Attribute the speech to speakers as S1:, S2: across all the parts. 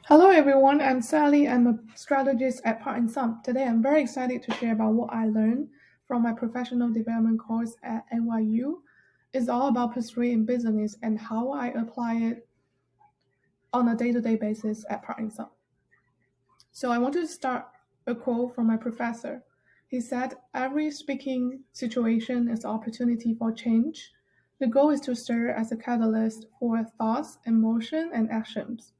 S1: Hello everyone, I'm Sally. I'm a strategist at Part and Sum. Today I'm very excited to share about what I learned from my professional development course at NYU. It's all about Persuade In Business and how I apply it on a day-to-day basis at Part and Sum. So I want to start a quote from my professor. He said, "Every speaking situation is opportunity for change. The goal is to serve as a catalyst for thoughts, emotion, and actions."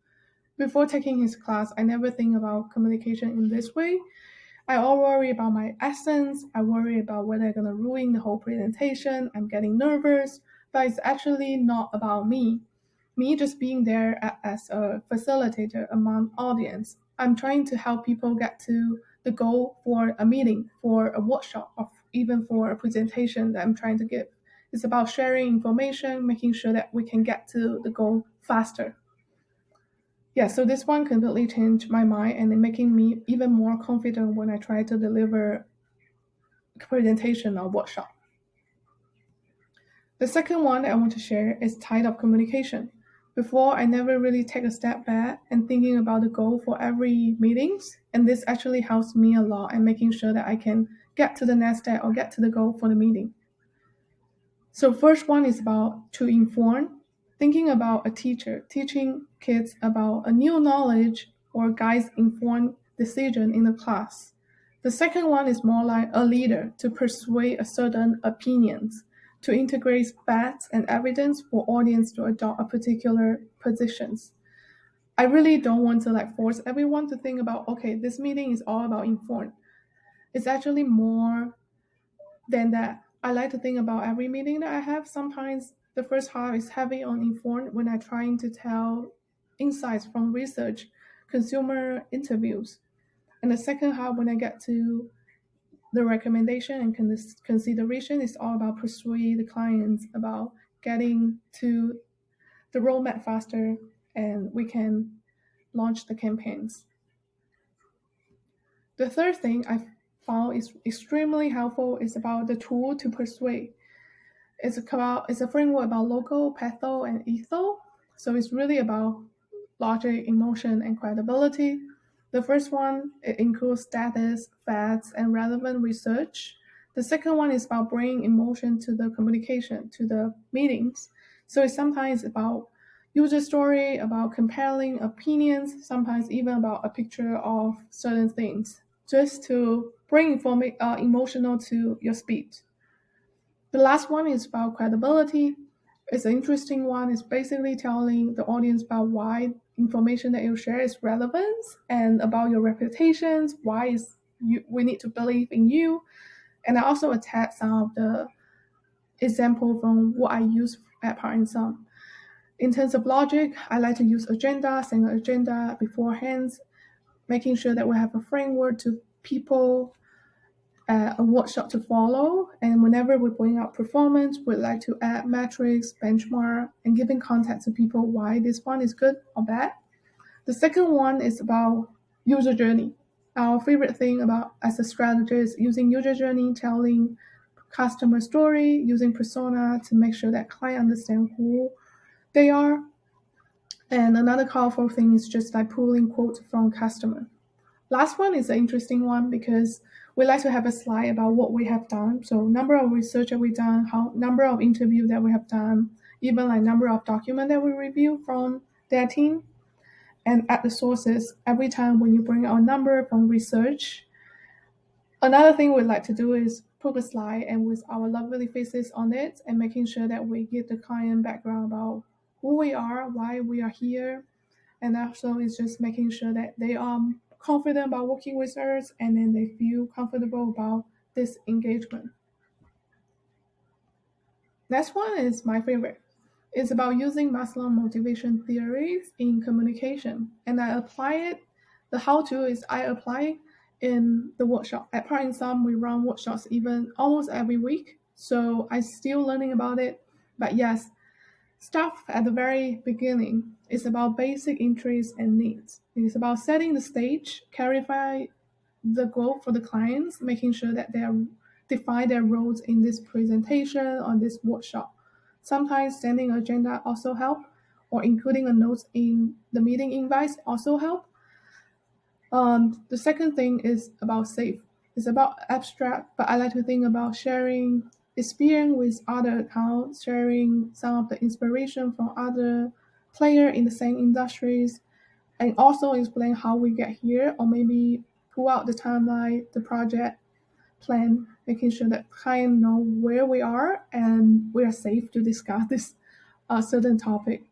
S1: Before taking his class, I never think about communication in this way. I all worry about my accents. I worry about whether I'm gonna ruin the whole presentation. I'm getting nervous, but it's actually not about me. Me just being there as a facilitator among audience. I'm trying to help people get to the goal for a meeting, for a workshop, or even for a presentation that I'm trying to give. It's about sharing information, making sure that we can get to the goal faster. Yeah, so this one completely changed my mind and making me even more confident when I try to deliver a presentation or workshop. The second one that I want to share is type of communication. Before, I never really take a step back and thinking about the goal for every meetings, and this actually helps me a lot in making sure that I can get to the next step or get to the goal for the meeting. So first one is about to inform, thinking about a teacher teaching kids about a new knowledge or guides informed decision in the class. The second one is more like a leader to persuade a certain opinions, to integrate facts and evidence for audience to adopt a particular positions. I really don't want to force everyone to think about, okay, this meeting is all about inform. It's actually more than that. I like to think about every meeting that I have. Sometimes the first half is heavy on informed when I'm trying to tell insights from research, consumer interviews. And the second half, when I get to the recommendation and consideration, is all about persuade the clients about getting to the roadmap faster and we can launch the campaigns. The third thing I found is extremely helpful is about the tool to persuade. It's a framework about local, patho, and etho. So it's really about logic, emotion, and credibility. The first one it includes status, facts, and relevant research. The second one is about bringing emotion to the communication, to the meetings. So it's sometimes about user story, about compelling opinions, sometimes even about a picture of certain things, just to bring emotional to your speech. The last one is about credibility. It's an interesting one. It's basically telling the audience about why information that you share is relevant and about your reputations, why is we need to believe in you. And I also attach some of the example from what I use at Part and Sum. In terms of logic, I like to use agenda, send an agenda beforehand, making sure that we have a framework to people a workshop to follow. And whenever we bring up performance, we'd like to add metrics, benchmark, and giving context to people why this one is good or bad. The second one is about user journey. Our favorite thing about as a strategist, using user journey, telling customer story, using persona to make sure that client understand who they are. And another powerful thing is just pulling quotes from customer. Last one is an interesting one because we like to have a slide about what we have done. So number of research that we've done, how number of interview that we have done, even number of document that we review from their team. And at the sources, every time when you bring our number from research, another thing we'd like to do is put a slide and with our lovely faces on it and making sure that we give the client background about who we are, why we are here, and also it's just making sure that they are confident about working with us and then they feel comfortable about this engagement. Next one is my favorite. It's about using Maslow motivation theories in communication. And I apply it. The how-to is I apply in the workshop. At Part in Sum, we run workshops even almost every week. So I'm still learning about it. But yes, stuff at the very beginning is about basic interests and needs. It's about setting the stage, clarify the goal for the clients, making sure that they are define their roles in this presentation or this workshop. Sometimes sending agenda also help, or including a note in the meeting invites also help. The second thing is about safe. It's about abstract, but I like to think about sharing experience with other accounts, sharing some of the inspiration from other players in the same industries, and also explain how we get here, or maybe pull out the timeline, the project plan, making sure that client know where we are and we are safe to discuss this certain topic.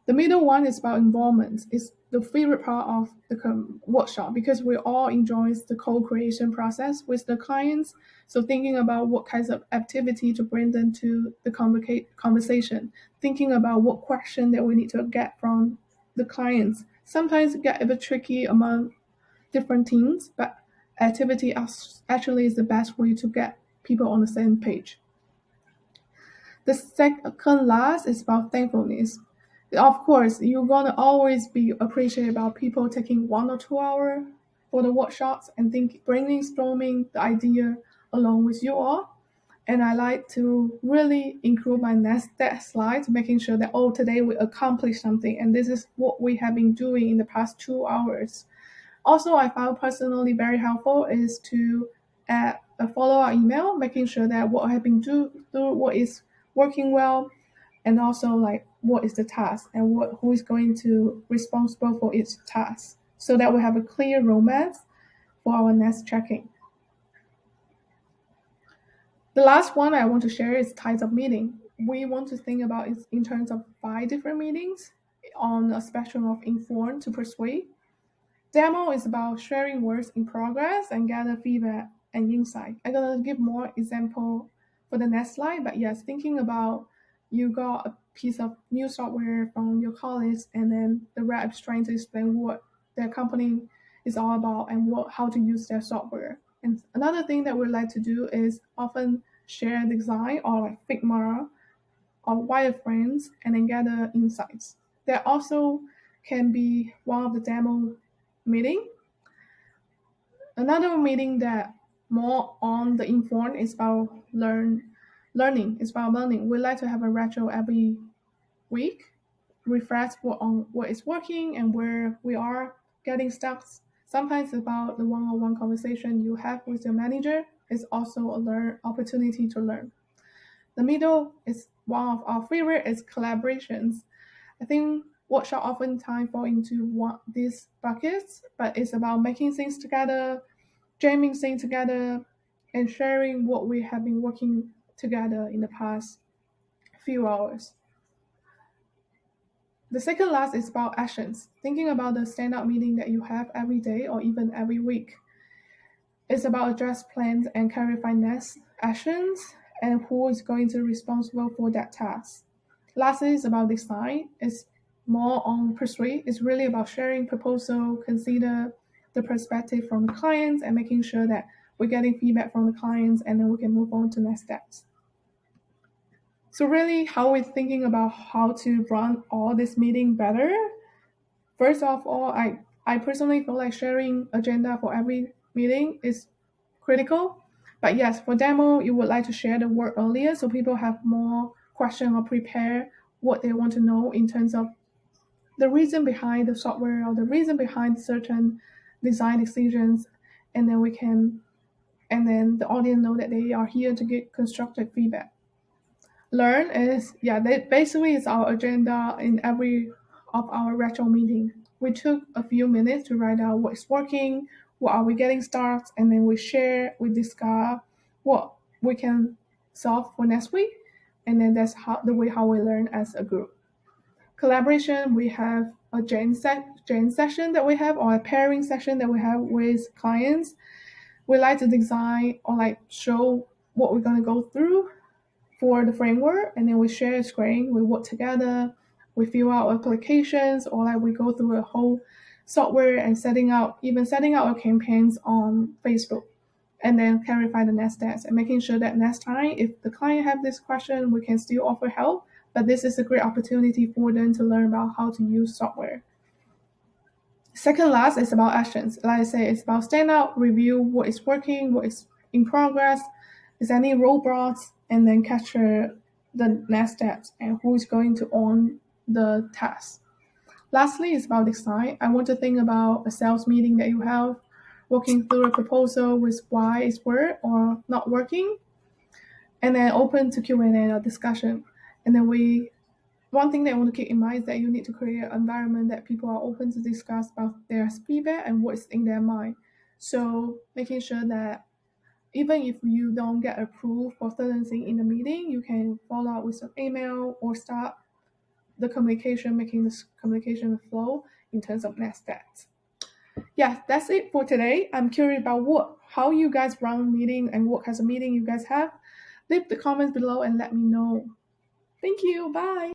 S1: The middle one is about involvement. It's the favorite part of the workshop because we all enjoy the co-creation process with the clients. So thinking about what kinds of activity to bring them to the conversation, thinking about what question that we need to get from the clients. Sometimes it get a bit tricky among different teams, but activity actually is the best way to get people on the same page. The second last is about thankfulness. Of course, you're gonna always be appreciated about people taking 1 or 2 hours for the workshops and brainstorming the idea along with you all. And I like to really include my next step slides, making sure that today we accomplished something, and this is what we have been doing in the past 2 hours. Also, I found personally very helpful is to add a follow-up email, making sure that what I have been through, what is working well, and also like what is the task and who is going to responsible for each task, so that we have a clear roadmap for our next check-in. The last one I want to share is types of meeting. We want to think about it in terms of 5 different meetings on a spectrum of inform to persuade. Demo is about sharing works in progress and gather feedback and insight. I'm gonna give more example for the next slide, but yes, thinking about you got a piece of new software from your colleagues, and then the rep is trying to explain what their company is all about and how to use their software. And another thing that we like to do is often share design or like Figma or wireframes and then gather insights. There also can be one of the demo meeting. Another meeting that more on the inform is about learning. It's about learning. We like to have a retro every week, reflect on what is working and where we are getting stuck. Sometimes it's about the one-on-one conversation you have with your manager. It's also a opportunity to learn. The middle is one of our favorite is collaborations. I think workshop oftentimes fall into these buckets, but it's about making things together, jamming things together, and sharing what we have been working together in the past few hours. The second last is about actions. Thinking about the stand-up meeting that you have every day or even every week. It's about address plans and clarify next actions and who is going to be responsible for that task. Lastly, is about design. It's more on persuade. It's really about sharing proposal, consider the perspective from the clients, and making sure that we're getting feedback from the clients, and then we can move on to next steps. So really, how we're thinking about how to run all this meeting better. First of all, I personally feel like sharing agenda for every meeting is critical. But yes, for demo, you would like to share the work earlier so people have more question or prepare what they want to know in terms of the reason behind the software or the reason behind certain design decisions, and then the audience know that they are here to get constructive feedback. Learn is basically it's our agenda in every of our retro meeting. We took a few minutes to write out what is working, what are we getting started, and then we discuss what we can solve for next week, and then that's the way how we learn as a group. Collaboration, we have a Jane session that we have, or a pairing session that we have with clients. We like to design or like show what we're going to go through for the framework, and then we share a screen, we work together, we fill out applications, or like we go through a whole software and setting out our campaigns on Facebook, and then clarify the next steps and making sure that next time if the client have this question, we can still offer help, but this is a great opportunity for them to learn about how to use software. Second last is about actions. Like I say, it's about stand out, review what is working, what is in progress, is any roadblocks, and then capture the next steps and who is going to own the task. Lastly, it's about design. I want to think about a sales meeting that you have, walking through a proposal with why it's work or not working, and then open to Q&A or discussion. And then one thing that I want to keep in mind is that you need to create an environment that people are open to discuss about their feedback and what's in their mind. So making sure that even if you don't get approved for certain thing in the meeting, you can follow up with an email or start the communication, making this communication flow in terms of next steps. Yeah, that's it for today. I'm curious about how you guys run meeting and what kinds of meeting you guys have. Leave the comments below and let me know. Thank you. Bye.